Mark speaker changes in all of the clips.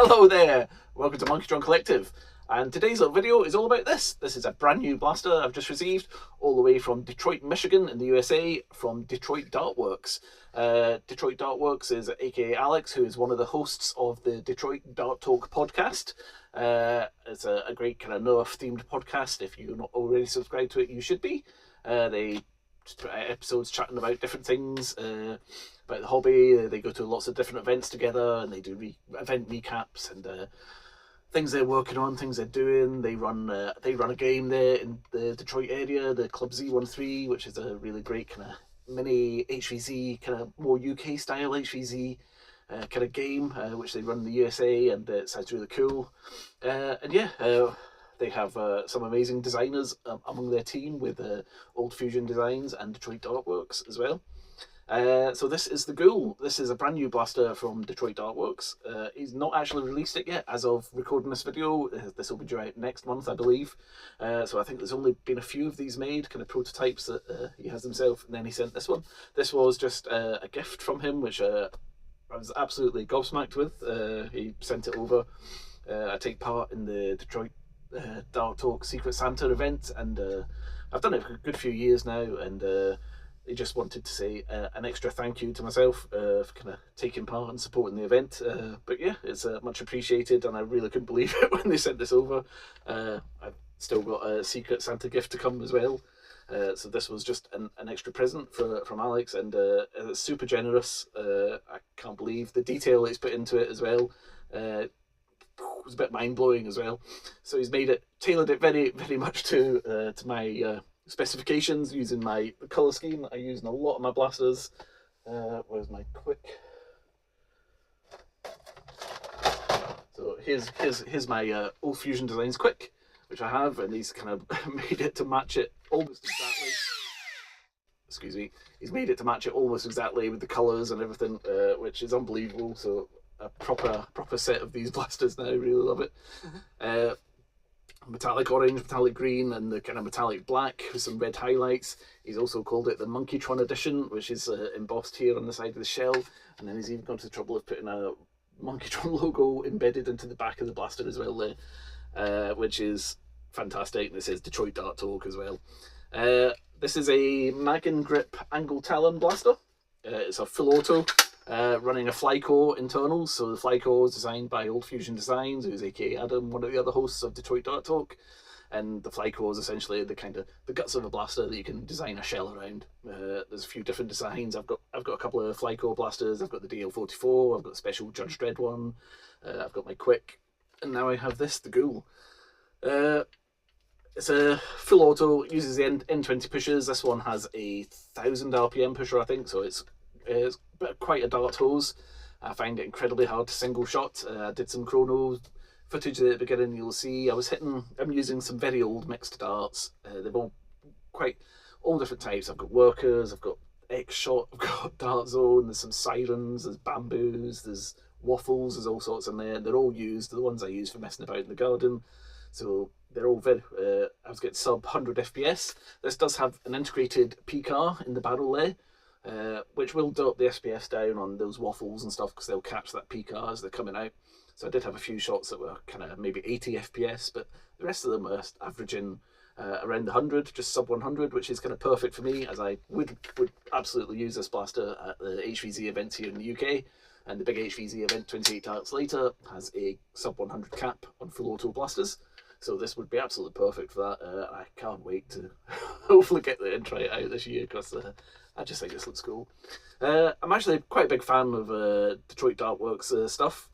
Speaker 1: Hello there, welcome to Monkey John Collective, and today's little video is all about this. This is a brand new blaster I've just received all the way from Detroit, Michigan in the USA from Detroit Dartworks. Detroit Dartworks is aka Alex, who is one of the hosts of the Detroit Dart Talk podcast. It's a great kind of Nerf themed podcast. If you're not already subscribed to it, you should be. They just put out episodes chatting about different things, about the hobby. They go to lots of different events together and they do event recaps and things they're working on, things they're doing. They run a game there in the Detroit area, the Club Z13, which is a really great kind of mini HVZ, kind of more UK style HVZ kind of game, which they run in the USA, and it sounds really cool. They have some amazing designers among their team with Old Fusion Designs and Detroit Dartworks as well. So this is the Ghoul. This is a brand new blaster from Detroit Dartworks. He's not actually released it yet as of recording this video. This will be due out next month, I believe. So I think there's only been a few of these made, kind of prototypes that he has himself, and then he sent this one. This was just a gift from him, which I was absolutely gobsmacked with. He sent it over. I take part in the Detroit Dart Talk Secret Santa event, and I've done it for a good few years now, and he just wanted to say an extra thank you to myself for kind of taking part and supporting the event. But yeah, it's much appreciated, and I really couldn't believe it when they sent this over. I've still got a Secret Santa gift to come as well. So this was just an extra present from Alex, and it's super generous. I can't believe the detail he's put into it as well. It was a bit mind-blowing as well. So he's tailored it very, very much to my specifications, using the colour scheme that I use in a lot of my blasters. Where's my quick? So here's my Old Fusion Designs quick, which I have, and he's kind of made it to match it almost exactly. Excuse me. He's made it to match it almost exactly with the colours and everything, which is unbelievable. So a proper set of these blasters now. I really love it. Metallic orange, metallic green, and the kind of metallic black with some red highlights. He's also called it the Monkeytron edition, which is embossed here on the side of the shell, and then he's even gone to the trouble of putting a Monkeytron logo embedded into the back of the blaster as well there, which is fantastic. This is Detroit Dart Talk as well. This is a Mag and Grip Angle Talon blaster. It's a full auto, running a Flycore internals. So the Flycore is designed by Old Fusion Designs, who's aka Adam, one of the other hosts of Detroit Dart Talk. And the Flycore is essentially the guts of a blaster that you can design a shell around. There's a few different designs. I've got a couple of Flycore blasters. I've got the DL44. I've got the special Judge Dredd one. I've got my Quick, and now I have this, the Ghoul. It's a full auto, uses the N20 pushers. This one has a 1000 RPM pusher, I think, so it's quite a dart hose. I find it incredibly hard to single shot. I did some chrono footage at the beginning. You'll see I'm using some very old mixed darts. They've all different types. I've got workers, I've got X-shot, I've got dart zone, there's some sirens, there's bamboos, there's waffles, there's all sorts in there. They're all used. They're the ones I use for messing about in the garden. So they're all very, I was getting sub 100 FPS. This does have an integrated PCAR in the barrel there, which will drop the FPS down on those waffles and stuff, because they'll catch that PCAR as they're coming out. So I did have a few shots that were kind of maybe 80 FPS, but the rest of them were averaging around the 100, just sub 100, which is kind of perfect for me, as I would absolutely use this blaster at the HVZ events here in the UK. And the big HVZ event 28 darts later has a sub 100 cap on full auto blasters. So this would be absolutely perfect for that. I can't wait to hopefully get there and try it out this year, because I just think this looks cool. I'm actually quite a big fan of Detroit Dartworks stuff.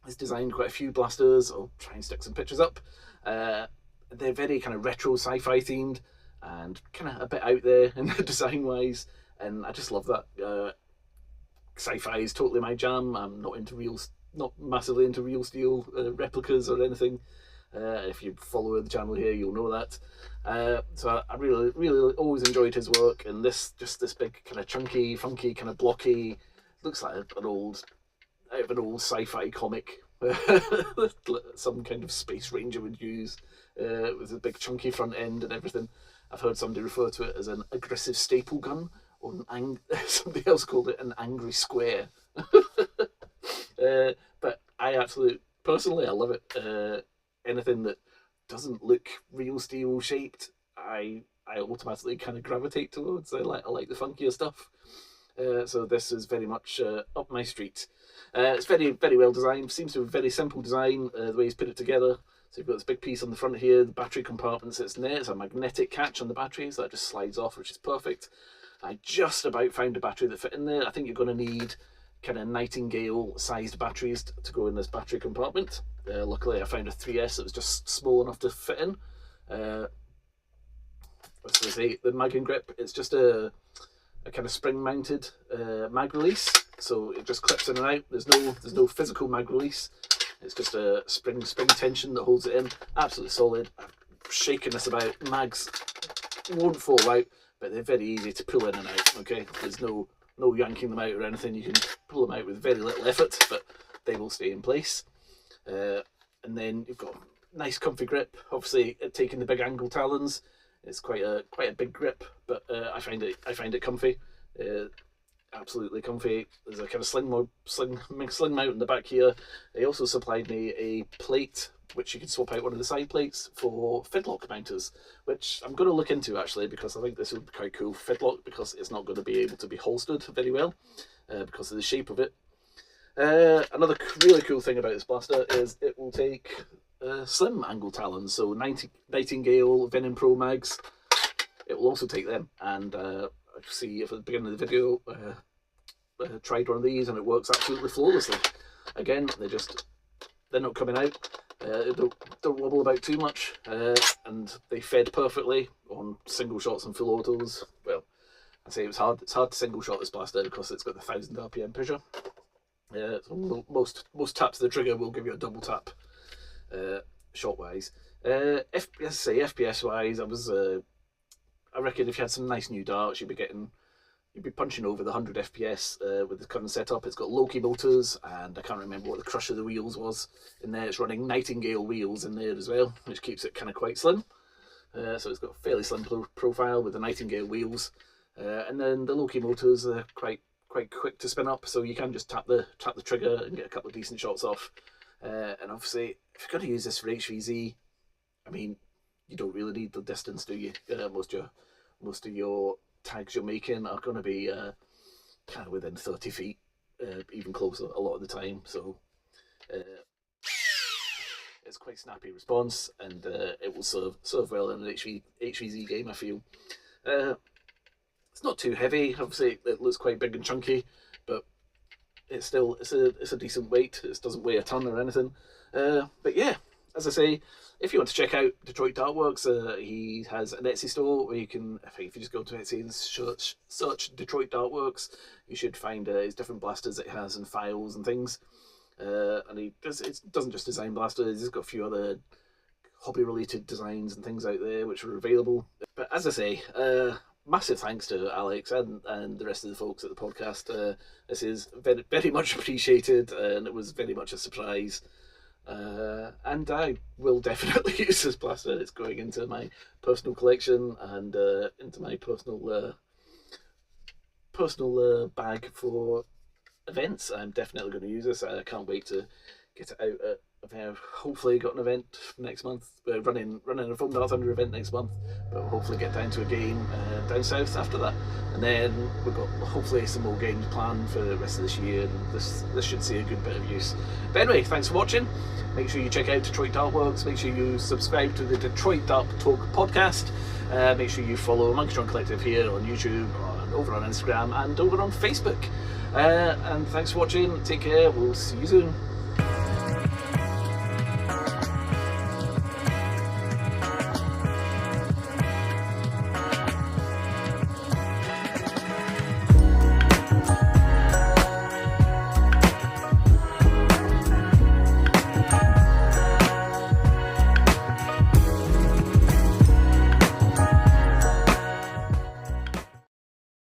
Speaker 1: He's designed quite a few blasters. I'll try and stick some pictures up. They're very kind of retro sci-fi themed and kind of a bit out there in the design wise, and I just love that. Sci-fi is totally my jam. I'm not massively into real steel replicas or anything. If you follow the channel here, you'll know that. So I really always enjoyed his work, and this big kind of chunky, funky, kind of blocky, looks like out of an old sci-fi comic some kind of space ranger would use, with a big chunky front end and everything. I've heard somebody refer to it as an aggressive staple gun, or somebody else called it an angry square. But I absolutely personally, I love it. Anything that doesn't look real steel shaped, I automatically kind of gravitate towards. I like the funkier stuff. So this is very much up my street. It's very well designed. Seems to be a very simple design, the way he's put it together. So you've got this big piece on the front here, the battery compartment sits in there. It's a magnetic catch on the battery, so that just slides off, which is perfect. I just about found a battery that fit in there. I think you're going to need kind of Nightingale-sized batteries to go in this battery compartment. Luckily, I found a 3S that was just small enough to fit in. What's to say, the mag and grip, it's just a kind of spring-mounted mag release, so it just clips in and out. There's no physical mag release. It's just a spring tension that holds it in. Absolutely solid. I've shaken this about. Mags won't fall out, but they're very easy to pull in and out. Okay, there's no yanking them out or anything. You can pull them out with very little effort, but they will stay in place. And then you've got nice comfy grip. Obviously, taking the big angle talons, it's quite a big grip, but I find it comfy. Absolutely comfy. There's a kind of sling mount in the back here. They also supplied me a plate which you can swap out one of the side plates for fidlock mounters, which I'm going to look into actually, because I think this would be quite cool for fidlock, because it's not going to be able to be holstered very well because of the shape of it. Another really cool thing about this blaster is it will take slim angle talons, so Nightingale Venom Pro mags. It will also take them, and see if at the beginning of the video tried one of these and it works absolutely flawlessly. Again, they're not coming out. Don't wobble about too much, and they fed perfectly on single shots and full autos. Well, I say it's hard to single shot this blaster because it's got the 1000 RPM pusher. So most taps of the trigger will give you a double tap shot wise. FPS wise, I reckon if you had some nice new darts, you'd be punching over the 100 FPS with the current setup. It's got Loki motors, and I can't remember what the crush of the wheels was in there. It's running Nightingale wheels in there as well, which keeps it kind of quite slim. So it's got a fairly slim profile with the Nightingale wheels, and then the Loki motors are quite quick to spin up, so you can just tap the trigger and get a couple of decent shots off. And obviously, if you're going to use this for HVZ, I mean, you don't really need the distance, do you? Most of your tags you're making are going to be kind of within 30 feet, even closer a lot of the time. So it's quite snappy response, and it will serve well in an HVZ game, I feel. It's not too heavy. Obviously, it looks quite big and chunky, but it's a decent weight. It doesn't weigh a ton or anything. But yeah, as I say, if you want to check out Detroit Dartworks, he has an Etsy store where you can, I think if you just go to Etsy and search Detroit Dartworks, you should find his different blasters that he has and files and things. And it doesn't just design blasters, he's got a few other hobby-related designs and things out there which are available. But as I say, massive thanks to Alex and the rest of the folks at the podcast. This is very, very much appreciated, and it was very much a surprise. And I will definitely use this blaster. It's going into my personal collection and into my personal bag for events. I'm definitely going to use this. I can't wait to get it out at, I've hopefully got an event next month, running a Foam Dart Thunder event next month, but we'll hopefully get down to a game down south after that, and then we've got hopefully some more games planned for the rest of this year, and this should see a good bit of use. But anyway, thanks for watching. Make sure you check out Detroit Dartworks, make sure you subscribe to the Detroit Dart Talk podcast, make sure you follow Monkeystron Collective here on YouTube, over on Instagram, and over on Facebook. And thanks for watching, take care, we'll see you soon.